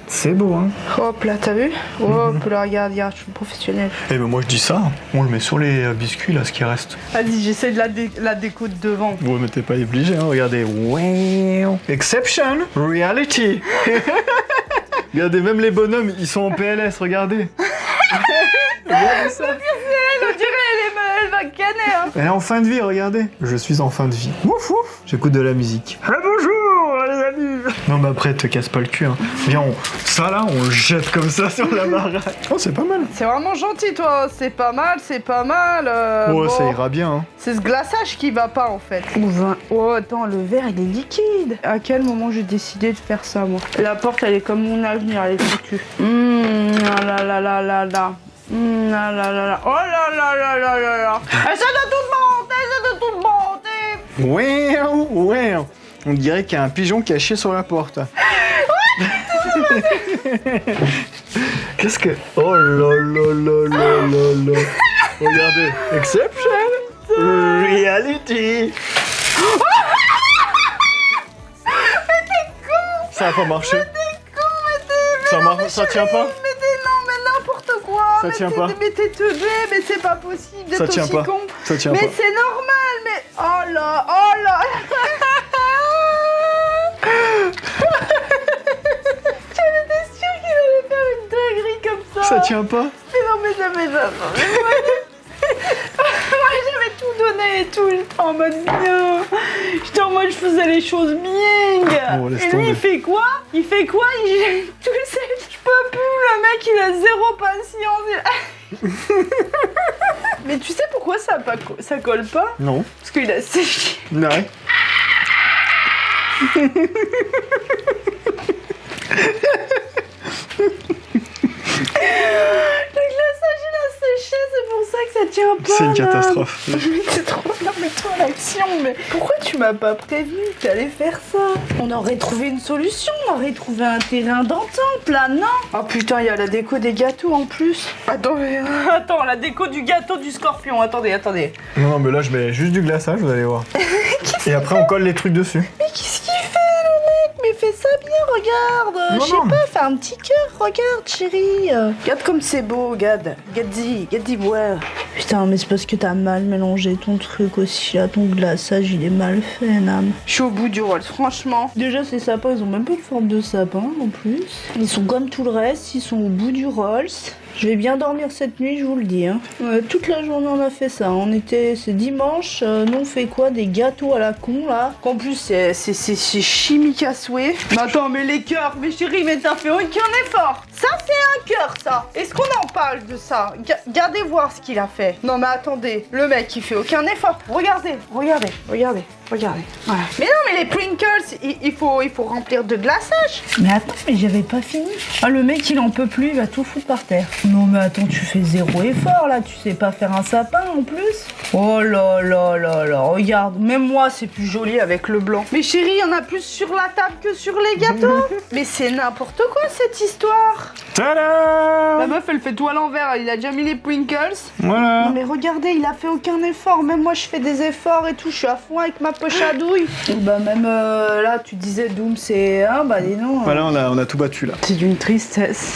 A: c'est beau hein.
B: Hop là, t'as vu? Hop là, regarde, je suis professionnelle.
A: Eh ben moi je dis ça, on le met sur les biscuits là, ce qui reste.
B: Vas-y, j'essaie de la déco de devant.
A: Vous ne t'es pas obligé, hein, regardez. Ouais. Exception, reality. Regardez, même les bonhommes, ils sont en PLS, regardez. Regardez ça.
B: On dirait elle va canner, hein.
A: Elle est en fin de vie, regardez. Je suis en fin de vie. Ouf ouf. J'écoute de la musique. Ah, bonjour les amis. Non mais après te casse pas le cul. Hein. Viens, ça là, on le jette comme ça sur la baraque. Oh c'est pas mal.
B: C'est vraiment gentil toi, c'est pas mal.
A: Oh
B: bon.
A: ça ira bien. Hein.
B: C'est ce glaçage qui va pas en fait. Oh attends, le verre il est liquide. À quel moment j'ai décidé de faire ça moi? La porte elle est comme mon avenir, elle est foutue. Là là là là là. Là là là là. Oh là là là là là là. Essaie de tout monter,
A: Ouais. On dirait qu'il y a un pigeon caché sur la porte. Qu'est-ce que... Oh là là là là là là. Regardez. Exception. Reality. Ça a pas marché. Ça tient pas.
B: Mais non, mais n'importe quoi.
A: Ça
B: mais
A: tient
B: t'es-
A: pas.
B: Mais t'es teubé, mais c'est pas possible d'être
A: Ça tient
B: aussi
A: pas.
B: con.
A: Ça tient
B: mais
A: pas.
B: c'est normal, mais... Oh là, oh là. J'étais sûre qu'il allait faire une dinguerie comme ça.
A: Ça tient pas.
B: Mais non, mais jamais ça. Moi, j'avais tout donné et tout. J'étais en mode bien. J'étais en mode, je faisais les choses bien.
A: Bon, laisse
B: et lui,
A: tomber.
B: il fait quoi? Il jette tout ça. Je peux plus. Le mec, il a zéro patience. Mais tu sais pourquoi ça colle pas?
A: Non.
B: Parce qu'il a séché.
A: Ouais.
B: Le glaçage, il a séché. C'est pour ça que ça tient pas.
A: C'est une
B: là.
A: catastrophe.
B: C'est trop... Non mais toi l'action, mais pourquoi tu m'as pas prévenu que t'allais faire ça? On aurait trouvé une solution, on aurait trouvé un terrain d'entente là, non? Oh putain, il y a la déco des gâteaux en plus. Attends, attends, la déco du gâteau du scorpion, attendez.
A: Non, mais là, je mets juste du glaçage, vous allez voir. Et après, on colle les trucs dessus.
B: Mais qu'est-ce qu'il fait le mec? Mais fais ça bien, regarde.
A: Non,
B: Je sais
A: non.
B: pas, fais un petit cœur, regarde chérie. Regarde comme c'est beau, regarde. Regarde-y, ouais. Putain, mais c'est parce que t'as mal mélangé ton truc aussi là, ton glaçage il est mal fait, Nam. Je suis au bout du rôle, franchement. Déjà, ces sapins, ils ont même pas de forme de sapin en plus. Ils sont comme tout le reste, ils sont au bout du Rolls. Je vais bien dormir cette nuit, je vous le dis. Hein. Toute la journée, on a fait ça. C'est dimanche. Nous, on fait quoi? Des gâteaux à la con, là. Qu'en plus, c'est chimique à souhait. Mais attends, mais les cœurs, mais chérie, mais t'as fait aucun effort. Ça, c'est un cœur, ça. Est-ce qu'on en parle de ça? Regardez voir ce qu'il a fait. Non, mais attendez. Le mec, il fait aucun effort. Regardez. Voilà. Mais non, mais les Pringles, il faut remplir de glaçage. Mais attends, mais j'avais pas fini. Ah, le mec, il en peut plus, il va tout foutre par terre. Non, mais attends, tu fais zéro effort, là. Tu sais pas faire un sapin, en plus. Oh là, regarde. Même moi, c'est plus joli avec le blanc. Mais chérie, il y en a plus sur la table que sur les gâteaux. Mais c'est n'importe quoi, cette histoire.
A: Tada!
B: La meuf, elle fait tout à l'envers. Il a déjà mis les Pringles.
A: Voilà.
B: Non mais regardez, il a fait aucun effort. Même moi, je fais des efforts et tout. Je suis à fond avec ma poche à douille. Bah même là, tu disais Doom, c'est... Ah bah dis non.
A: Voilà, on a tout battu, là.
B: C'est d'une tristesse.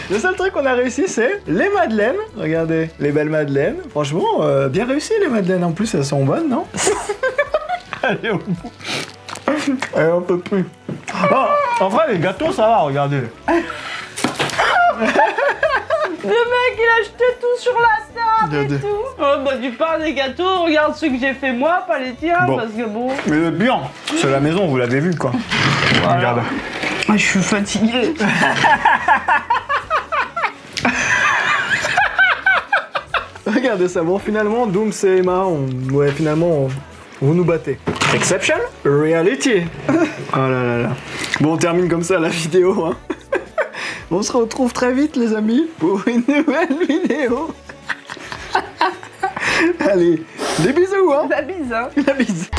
A: Le seul truc qu'on a réussi, c'est les madeleines. Regardez, les belles madeleines. Franchement, bien réussi, les madeleines. En plus, elles sont bonnes, non? Allez, au bout. Allez, on peut plus. Oh, en vrai, les gâteaux, ça va, regardez.
B: Le mec, il a jeté tout sur la table et
A: Regardez.
B: tout. Oh bah tu parles des gâteaux, regarde ceux que j'ai fait moi, pas les tiens,
A: Bon.
B: parce que bon...
A: Mais bien, c'est la maison, vous l'avez vu, quoi. Regarde.
B: Ah, je suis fatiguée.
A: Regardez ça, bon, finalement, Doom et Emma, vous nous battez. Exception, reality. Oh là là là. Bon, on termine comme ça la vidéo, hein. On se retrouve très vite, les amis, pour une nouvelle vidéo. Allez, des bisous, hein.
B: La bise, hein.
A: La bise.